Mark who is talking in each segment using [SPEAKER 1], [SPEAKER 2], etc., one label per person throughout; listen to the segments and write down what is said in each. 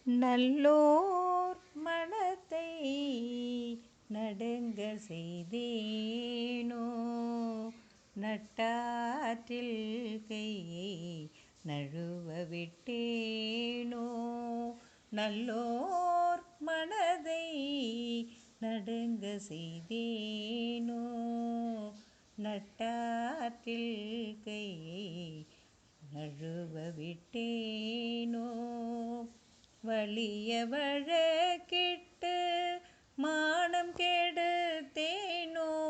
[SPEAKER 1] நல்லோர் மனத்தை நடுங்க செய்தேனோ, நட்டாற்றில் கையை நழுவ விட்டேனோ. நல்லோர் மனதை நடுங்க செய்தேனோ, நட்டாற்றில் கையை நழுவ விட்டேனோ. வலிய வழக்கிட்டு மானம் கெடுத்தேனோ,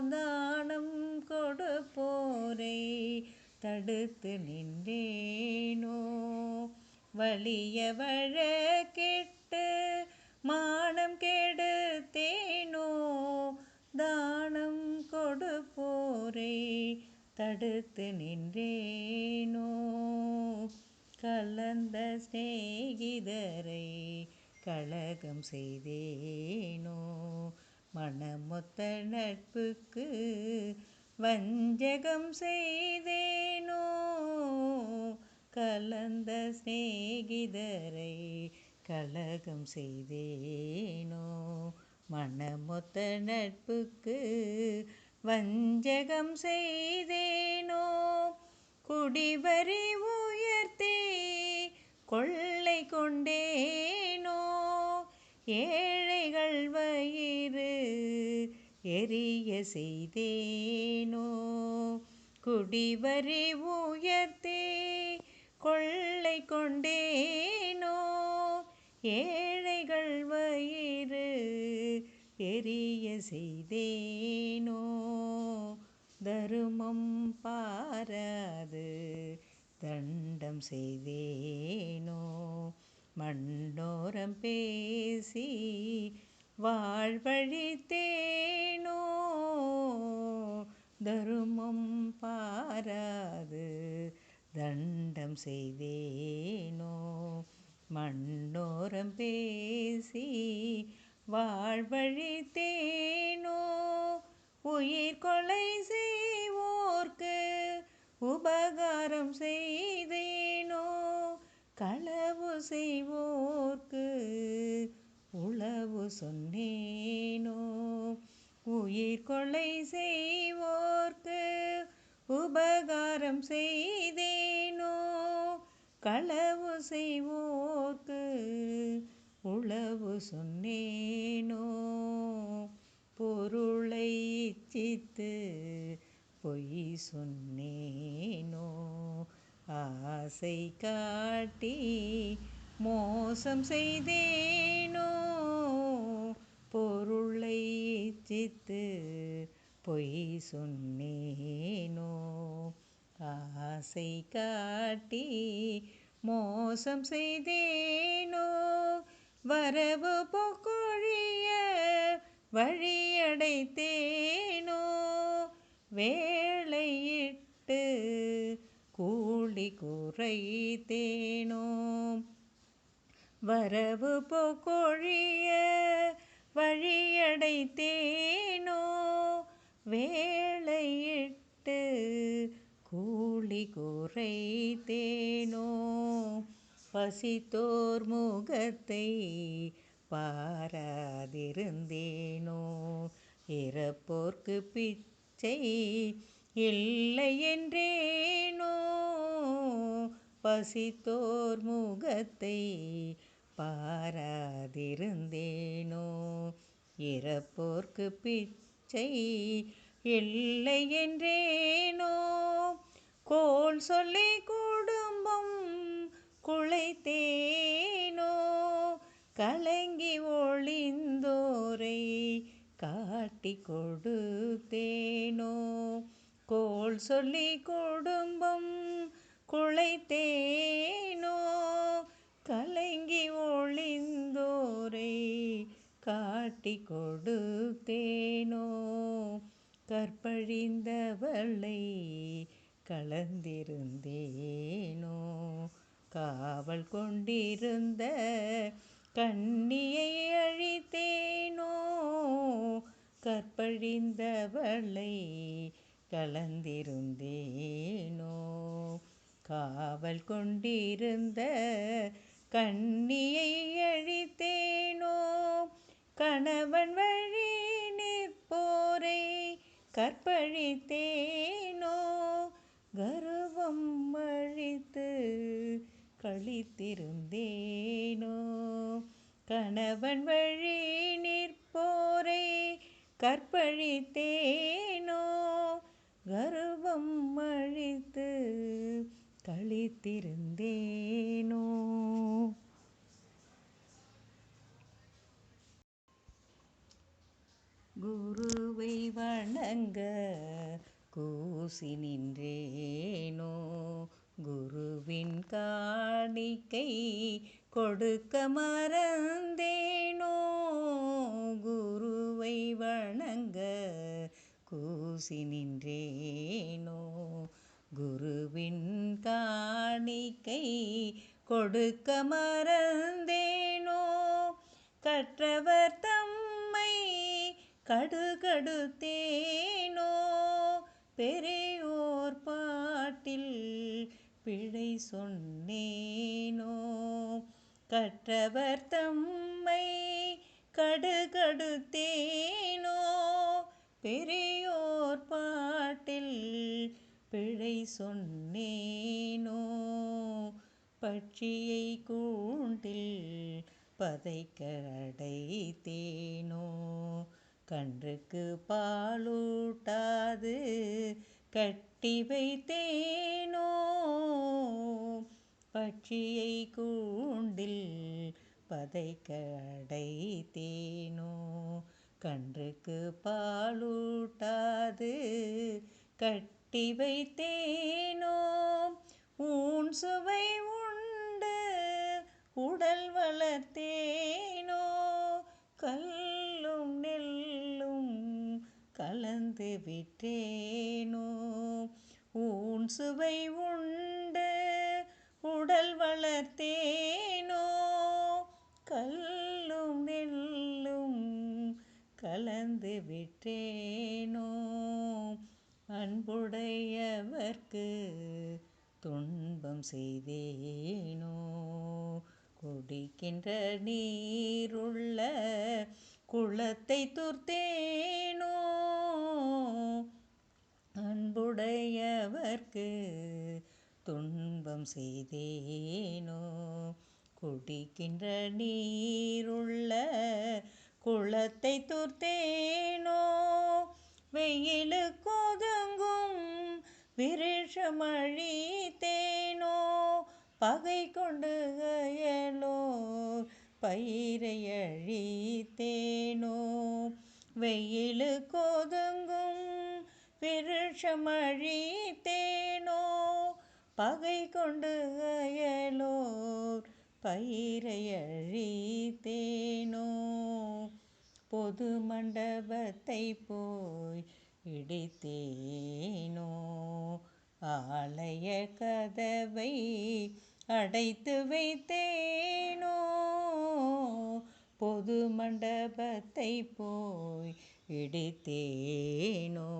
[SPEAKER 1] தானம் கொடுப்போரை தடுத்து நின்றேனோ. வலிய வழக்கிட்டு மானம் கெடுத்தேனோ, தானம் கொடுப்போரை தடுத்து நின்றேனோ. கலந்த சிநேகிதரை கலகம் செய்தேனோ, மனமொத்த நட்புக்கு வஞ்சகம் செய்தேனோ. கலந்த சிநேகிதரை கலகம் செய்தேனோ, மனமொத்த நட்புக்கு வஞ்சகம் செய்தேனோ. குடிவரி உயர்த்தி கொள்ளை கொண்டேனோ, ஏழைகள் வயிறு எரிய செய்தேனோ. குடிவரி உயர்த்தி கொள்ளை கொண்டேனோ, ஏழைகள் வயிறு எரிய செய்தேனோ. தருமம் பாராது தண்டம் செய்தேனோ, மண்டோரம் பேசி வாழ்வழித்தேனோ. தருமம் பாராது தண்டம் செய்தேனோ, மண்டோரம் பேசி வாழ்வழித்தேனோ. உயிர் கொலை செய்வோர்க்கு உபகாரம் செய்தேனோ, களவு செய்வோர்க்கு உளவு சொன்னேனோ. உயிர் கொலை செய்வோர்க்கு உபகாரம் செய்தேனோ, களவு செய்வோர்க்கு உளவு சொன்னேனோ. பொருளை இச்சித்து பொய் சொன்னேனோ, ஆசை காட்டி மோசம் செய்தேனோ. பொருளை இச்சித்து பொய் சொன்னேனோ, ஆசை காட்டி மோசம் செய்தேனோ. வரவு போக்கொழிய வழியடைத்தேனோ, வேலையிட்டு கூலி குறைத்தேனோ. வரவு போக்கொழிய வழியடைத்தேனோ, வேலையிட்டு கூலி குறைத்தேனோ. பசித்தோர் முகத்தை பாராதிருந்தேனோ, இறப்போர்க்கு பிச்சை இல்லை என்றேனோ. பசித்தோர் முகத்தை பாராதிருந்தேனோ, இறப்போர்க்கு பிச்சை இல்லை என்றேனோ. கோள் சொல்லி குடும்பம் குலைத்தேனோ, கலங்கி ஒளிந்தோரை காட்டி கொடுத்தேனோ. கோள் சொல்லி குடும்பம் குலைத்தேனோ, கலங்கி ஒளிந்தோரை காட்டி கொடுத்தேனோ. கற்பழிந்தவளை கலந்திருந்தேனோ, காவல் கொண்டிருந்த கண்ணியை அழித்தேனோ. கற்பழிந்தவளை கலந்திருந்தேனோ, காவல் கொண்டிருந்த கண்ணியை அழித்தேனோ கணவன் வழி நிற்போரை கற்பழித்தேனோ கர்வம் அழித்து களித்திருந்தேனோ கணவன் வழி நிற்போரை கற்பழித்தேனோ கர்வம் அழித்து களித்திருந்தேனோ. குருவை வணங்க கூசி நின்றேனோ குருவின் காணிக்கை கொடுக்க மறந்தேனோ குருவை வணங்க கூசி நின்றேனோ குருவின் காணிக்கை கொடுக்க மறந்தேனோ கற்றவர் தம்மை கடுகடுத்தேனோ பெரியோர் பாட்டில் பிழை சொன்னேனோ கற்றவர் தம்மை கடுகடுத்தேனோ பெரியோர் பாட்டில் பிழை சொன்னேனோ பட்சியை கூண்டில் பதைக்க அடைத்தேனோ கன்றுக்கு பாலூட்டாது கட்டி வைத்தேனோ பட்சியை கூண்டில் பதைக்க அடைத்தேனோ கன்றுக்கு பாலூட்டாது கட்டி வைத்தேனோ ஊன் சுவை உண்டு உடல் வளர்த்தேனோ கல்லும் நெல்லும் கலந்து விட்டேனோ ஊன் சுவை உண்டு உடல் வளர்த்தேனோ கல்லும் நெல்லும் கலந்து விட்டேனோ அன்புடையவர்க்கு துன்பம் செய்தேனோ குடிக்கின்ற நீருள்ள குளத்தை துர்த்தேனோ அன்புடையவர்க்கு துன்பம் செய்தேனோ குடிக்கின்ற நீருள்ள குளத்தை துர்த்தேனோ வெயிலுக்கு ஒதுங்கும் விருஷம் அழித்தேனோ பகை கொண்டு அயலோர் பயிரை அழித்தேனோ வெயிலுக்கு ஒதுங்கும் விருஷம் அழித்தேனோ பகை கொண்டு அயலோர் பயிரை அழித்தேனோ பொது மண்டபத்தை போய் இடித்தேனோ ஆலய கதவை அடைத்து வைத்தேனோ பொது மண்டபத்தை போய் இடித்தேனோ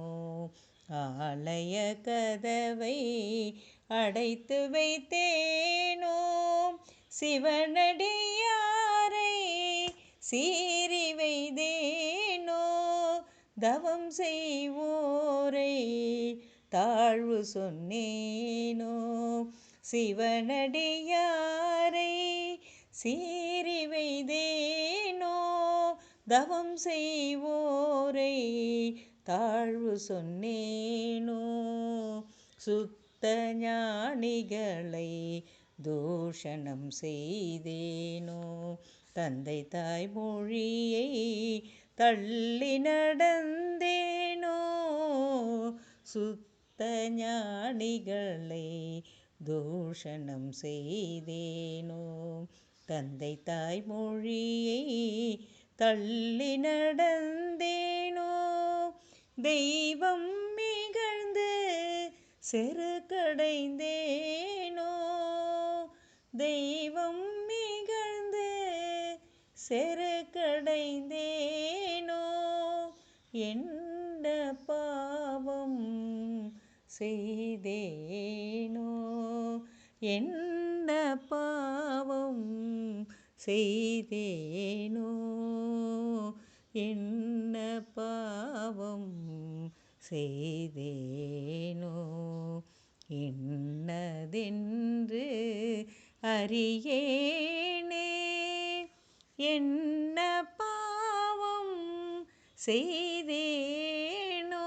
[SPEAKER 1] ஆலய கதவை அடைத்து வைத்தேனோ சிவனடியாரை சீறி வைத்தேனோ தவம் செய்வோரை தாழ்வு சொன்னேனோ சிவனடியாரை சீறி வைத்தேனோ தவம் செய்வோரை தாழ்வு சொன்னேனோ சுத்த ஞானிகளை தூஷணம் செய்தேனோ தந்தை தாய் மொழியை தள்ளி நடந்தேனோ சுத்த ஞானிகளை தூஷணம் செய்தேனோ தந்தை தாய் மொழியை தள்ளி நடந்தேனோ தெய்வம் இகழ்ந்து செருக்கடைந்தேனோ தெய்வம் இகழ்ந்து செருக்கடைந்தேனோ என்ன பாவம் செய்தேனோ என்ன பாவம் பாவம் செய்தேனோ என்ன பாவம் செய்தேனோ என்னதென்று அறியேனே என்ன பாவம் செய்தேனோ